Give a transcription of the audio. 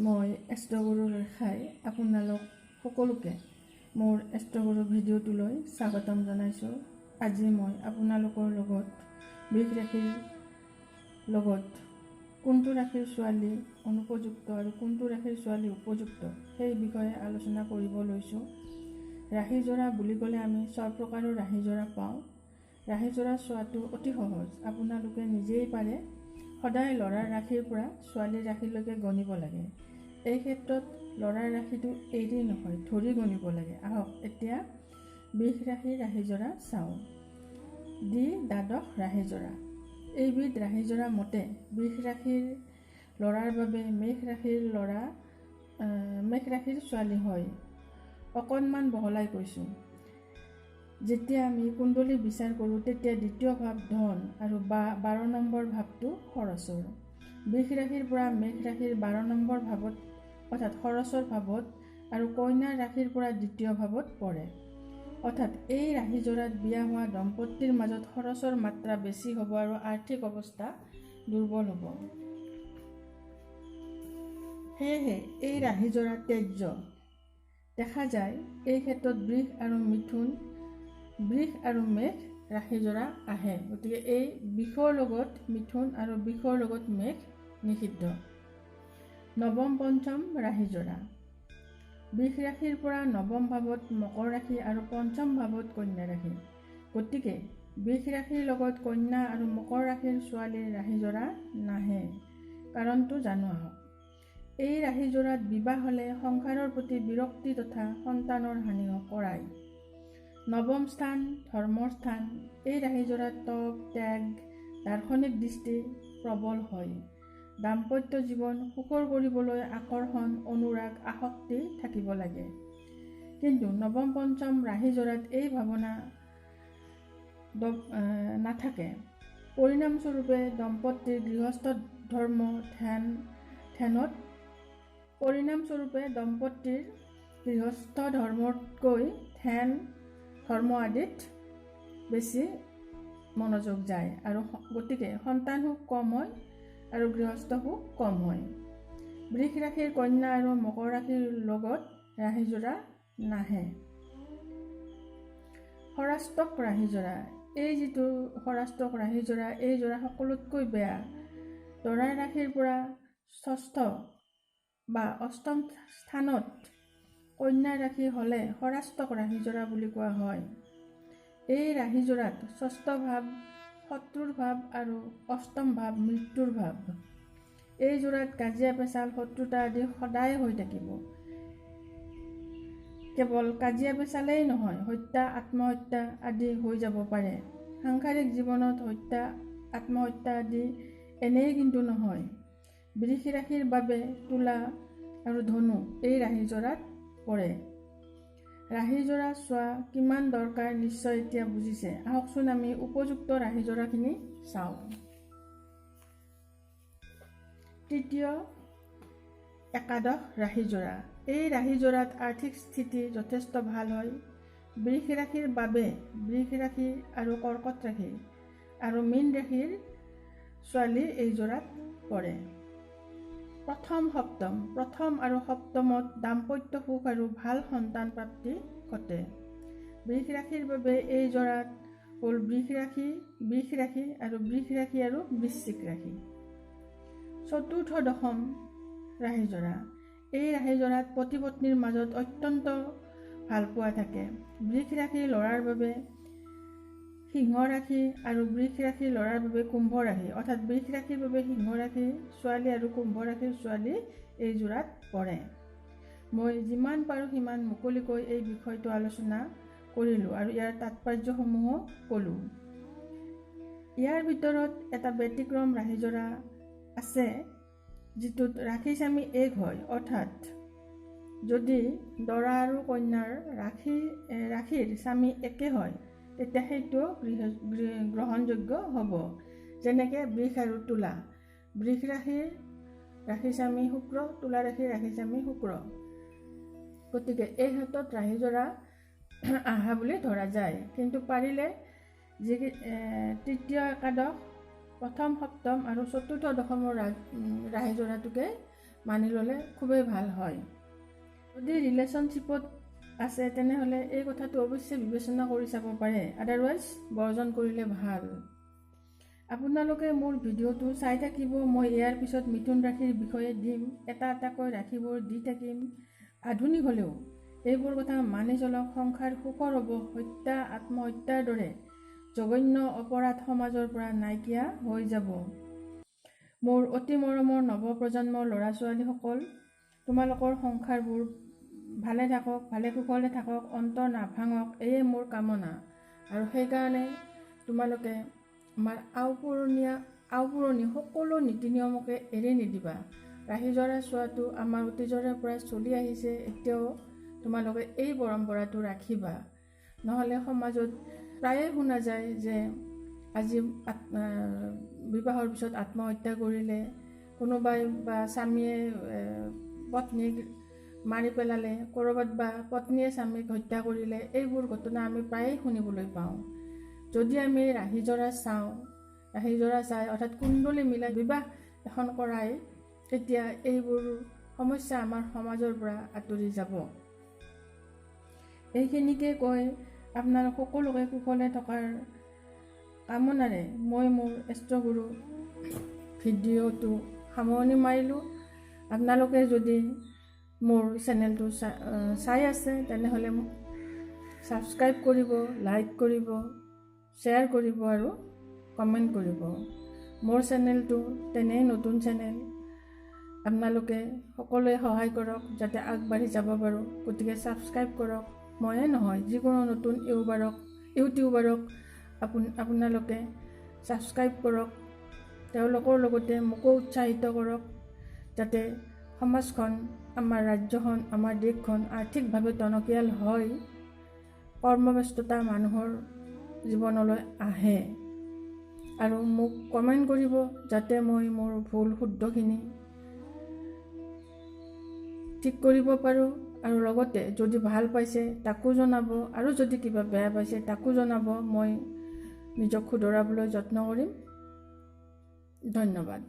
মই এষ্ট্ৰগুৰু ৰেখাই আপোনালোক সকলোকে মোৰ এষ্ট্ৰগুৰু ভিডিঅ'টোলৈ স্বাগতম জনাইছোঁ। আজি মই আপোনালোকৰ লগত বৃষ ৰাশিৰ লগত কোনটো ৰাশিৰ ছোৱালী অনুপযুক্ত আৰু কোনটো ৰাশিৰ ছোৱালী উপযুক্ত সেই বিষয়ে আলোচনা কৰিব লৈছোঁ। ৰাশিজোৰা বুলি ক'লে আমি 6 প্ৰকাৰৰ ৰাশিজোৰা পাওঁ। ৰাশিজোৰা চোৱাটো অতি সহজ, আপোনালোকে নিজেই পাৰে। সদায় ল'ৰাৰ ৰাশিৰ পৰা ছোৱালীৰ ৰাশিলৈকে গণিব লাগে। এই ক্ষেত্ৰত ল'ৰাৰ ৰাশিটো এৰি নহয়, ধৰি গণিব লাগে। আহক এতিয়া বৃষ ৰাশিৰ ৰাশিজোৰা চাওঁ। দ্বাদশ ৰাশিজোৰা। এইবিধ ৰাশিজোৰা মতে বৃষ ৰাশিৰ ল'ৰাৰ বাবে মেষ ৰাশিৰ ছোৱালী হয়। অকণমান বহলাই কৈছোঁ। যেতিয়া আমি কুণ্ডলী বিচাৰ কৰোঁ তেতিয়া দ্বিতীয় ভাৱ ধন আৰু 12 নম্বৰ ভাৱটো খৰচৰ। বৃষ ৰাশিৰ পৰা মেষ ৰাশিৰ 12 নম্বৰ ভাৱত অৰ্থাৎ খৰচৰ ভাৱত আৰু কন্যা ৰাশিৰ পৰা দ্বিতীয় ভাৱত পৰে। অৰ্থাৎ এই ৰাশিজোৰাত বিয়া হোৱা দম্পতীৰ মাজত খৰচৰ মাত্ৰা বেছি হ'ব আৰু আৰ্থিক অৱস্থা দুৰ্বল হ'ব। সেয়েহে এই ৰাশিজোৰা ত্যায্য দেখা যায়। এই ক্ষেত্ৰত বৃষ আৰু মেষ ৰাশিজোৰা আহে। গতিকে এই বৃষৰ লগত মিথুন আৰু বৃষৰ লগত মেষ নিষিদ্ধ। নৱম পঞ্চম ৰাশিজোৰা। বৃষ ৰাশিৰ পৰা নৱম ভাৱত মকৰ ৰাশি আৰু পঞ্চম ভাৱত কন্যা ৰাশি। গতিকে বৃষ ৰাশিৰ লগত কন্যা আৰু মকৰ ৰাশিৰ ছোৱালীৰ ৰাশিজোৰা নাহে। কাৰণটো জানো আহক। এই ৰাশিজোৰাত বিবাহ হ'লে সংসাৰৰ প্ৰতি বিৰক্তি তথা সন্তানৰ হানি কৰায়। নৱম স্থান ধৰ্মৰ স্থান। এই ৰাশিজোৰাত তপ, ত্যাগ, দাৰ্শনিক দৃষ্টি প্ৰবল হয়। দাম্পত্য জীৱন সুখৰ কৰিবলৈ আকৰ্ষণ, অনুৰাগ, আসক্তি থাকিব লাগে। কিন্তু নৱম পঞ্চম ৰাশিজোৰাত এই ভাৱনা নাথাকে। পৰিণামস্বৰূপে দম্পতীৰ গৃহস্থ ধৰ্মতকৈ ধ্যান ধৰ্ম আদিত বেছি মনোযোগ যায় আৰু গতিকে সন্তান সুখ কম হয় আৰু গৃহস্থ সুখ কম হয়। বৃষ ৰাশিৰ কন্যা আৰু মকৰ ৰাশিৰ লগত ৰাশিজোৰা নাহে। সৰাষ্টক ৰাশিজোৰা। এই যিটো সৰাষ্টক ৰাশিজোৰা, এই জোৰা সকলোতকৈ বেয়া। দৰাৰ ৰাশিৰ পৰা 6ষ্ঠ বা 8ম স্থানত কন্যা ৰাশি হ'লে সৰাষ্টক ৰাশিজোৰা বুলি কোৱা হয়। এই ৰাশিজোৰাত 6ষ্ঠ ভাৱ শত্ৰুৰ ভাৱ আৰু 8ম ভাৱ মৃত্যুৰ ভাৱ। এই জোৰাত কাজিয়া পেচাল, শত্ৰুতা আদি সদায় হৈ থাকিব। কেৱল কাজিয়া পেচালেই নহয়, হত্যা, আত্মহত্যা আদি হৈ যাব পাৰে। সাংসাৰিক জীৱনত হত্যা, আত্মহত্যা আদি এনেই কিন্তু নহয়। বৃষ ৰাশিৰ বাবে তুলা আৰু ধনু এই ৰাশিজোৰাত পৰে। ৰাশিজোৰা চোৱা কিমান দৰকাৰ নিশ্চয় এতিয়া বুজিছে। আহকচোন আমি উপযুক্ত ৰাশিজোৰাখিনি চাওঁ। তৃতীয় একাদশ ৰাশিজোৰা। এই ৰাশিজোৰাত আৰ্থিক স্থিতি যথেষ্ট ভাল হয়। বৃষ ৰাশিৰ বাবে বৃষ ৰাশি আৰু কৰ্কট ৰাশি আৰু মীন ৰাশিৰ ছোৱালী এই জোৰাত পৰে। প্ৰথম আৰু সপ্তমত দাম্পত্য সুখ আৰু ভাল সন্তান প্ৰাপ্তি ঘটে। বৃষ ৰাশিৰ বাবে এই জোৰাত হ'ল বৃষ ৰাশি আৰু বৃশ্চিক ৰাশি। চতুৰ্থ দশম ৰাশিজোৰা। এই ৰাশিজোৰাত পতি পত্নীৰ মাজত অত্যন্ত ভালপোৱা থাকে। বৃষ ৰাশি ল'ৰাৰ বাবে সিংহ ৰাশি আৰু বৃষ ৰাশি ল'ৰাৰ বাবে কুম্ভ ৰাশি। অৰ্থাৎ বৃষ ৰাশিৰ বাবে সিংহ ৰাশিৰ ছোৱালী আৰু কুম্ভ ৰাশিৰ ছোৱালী এই জোৰাত পৰে। মই যিমান পাৰোঁ সিমান মুকলিকৈ এই বিষয়টো আলোচনা কৰিলোঁ আৰু ইয়াৰ তাৎপৰ্যসমূহো ক'লোঁ। ইয়াৰ ভিতৰত এটা ব্যতিক্ৰম ৰাশিজোৰা আছে যিটোত ৰাশি স্বামী এক হয়। অৰ্থাৎ যদি দৰা আৰু কন্যাৰ ৰাশিৰ স্বামী একে হয় তেতিয়া সেইটো গ্ৰহণযোগ্য হ'ব। যেনেকৈ বৃষ আৰু তুলা। বৃষ ৰাশিৰ ৰাশি স্বামী শুক্ৰ, তুলা ৰাশিৰ ৰাশি স্বামী শুক্ৰ। গতিকে এই ক্ষেত্ৰত ৰাশিজোৰা আহা বুলি ধৰা যায়। কিন্তু পাৰিলে যি তৃতীয় একাদশ, প্ৰথম সপ্তম আৰু চতুৰ্থ দশমৰ ৰাশিজোৰাটোকে মানি ল'লে খুবেই ভাল হয়। যদি ৰিলেশ্যনশ্বিপত আছে তেনেহ'লে এই কথাটো অৱশ্যে বিবেচনা কৰি চাব পাৰে, আদাৰৱাইজ বৰ্জন কৰিলে ভাল। আপোনালোকে মোৰ ভিডিঅ'টো চাই থাকিব। মই ইয়াৰ পিছত মিথুন ৰাশিৰ বিষয়ে দিম, এটা এটাকৈ ৰাশিবোৰ দি থাকিম। আধুনিক হ'লেও এইবোৰ কথা মানি চলক। সংসাৰ সুখৰ হ'ব। হত্যা, আত্মহত্যাৰ দৰে জঘন্য অপৰাধ সমাজৰ পৰা নাইকিয়া হৈ যাব। মোৰ অতি মৰমৰ নৱপ্ৰজন্মৰ ল'ৰা ছোৱালীসকল, তোমালোকৰ সংসাৰবোৰ ভালে থাকক, ভালে কুশলে থাকক, অন্তৰ নাভাঙক, এয়ে মোৰ কামনা। আৰু সেইকাৰণে তোমালোকে আমাৰ আওপুৰণি সকলো নীতি নিয়মকে এৰি নিদিবা। ৰাশিজৰা চোৱাটো আমাৰ অতীজৰে পৰা চলি আহিছে, এতিয়াও তোমালোকে এই পৰম্পৰাটো ৰাখিবা। নহ'লে সমাজত প্ৰায়ে শুনা যায় যে আজি বিবাহৰ পিছত আত্মহত্যা কৰিলে, কোনোবাই বা স্বামীয়ে পত্নীক মাৰি পেলালে, ক'ৰবাত বা পত্নীয়ে স্বামীক হত্যা কৰিলে। এইবোৰ ঘটনা আমি প্ৰায়ে শুনিবলৈ পাওঁ। যদি আমি ৰাশিজৰা চাই অৰ্থাৎ কুণ্ডলী মিলাই বিবাহ এখন কৰাই, তেতিয়া এইবোৰ সমস্যা আমাৰ সমাজৰ পৰা আঁতৰি যাব। এইখিনিকে কৈ আপোনাৰ সকলোকে কুশলে থকাৰ কামনাৰে মই মোৰ এষ্ট্ৰগুৰু ভিডিঅ'টো সামৰণি মাৰিলোঁ। আপোনালোকে যদি মোৰ চেনেলটো চাই আছে তেনেহ'লে ছাবস্ক্ৰাইব কৰিব, লাইক কৰিব, শ্বেয়াৰ কৰিব আৰু কমেণ্ট কৰিব। মোৰ চেনেলটো তেনেই নতুন চেনেল, আপোনালোকে সকলোৱে সহায় কৰক যাতে আগবাঢ়ি যাব পাৰোঁ। গতিকে ছাবস্ক্ৰাইব কৰক। ময়ে নহয়, যিকোনো নতুন ইউটিউবাৰক আপোনালোকে ছাবস্ক্ৰাইব কৰক। তেওঁলোকৰ লগতে মোকো উৎসাহিত কৰক যাতে সমাজখন, আমাৰ ৰাজ্যখন, আমাৰ দেশখন আৰ্থিকভাৱে টনকিয়াল হয়, কৰ্মব্যস্ততা মানুহৰ জীৱনলৈ আহে। আৰু মোক কমেণ্ট কৰিব যাতে মই মোৰ ভুল শুদ্ধখিনি ঠিক কৰিব পাৰোঁ। আৰু লগতে যদি ভাল পাইছে তাকো জনাব, আৰু যদি কিবা বেয়া পাইছে তাকো জনাব। মই নিজক শুধৰাবলৈ যত্ন কৰিম। ধন্যবাদ।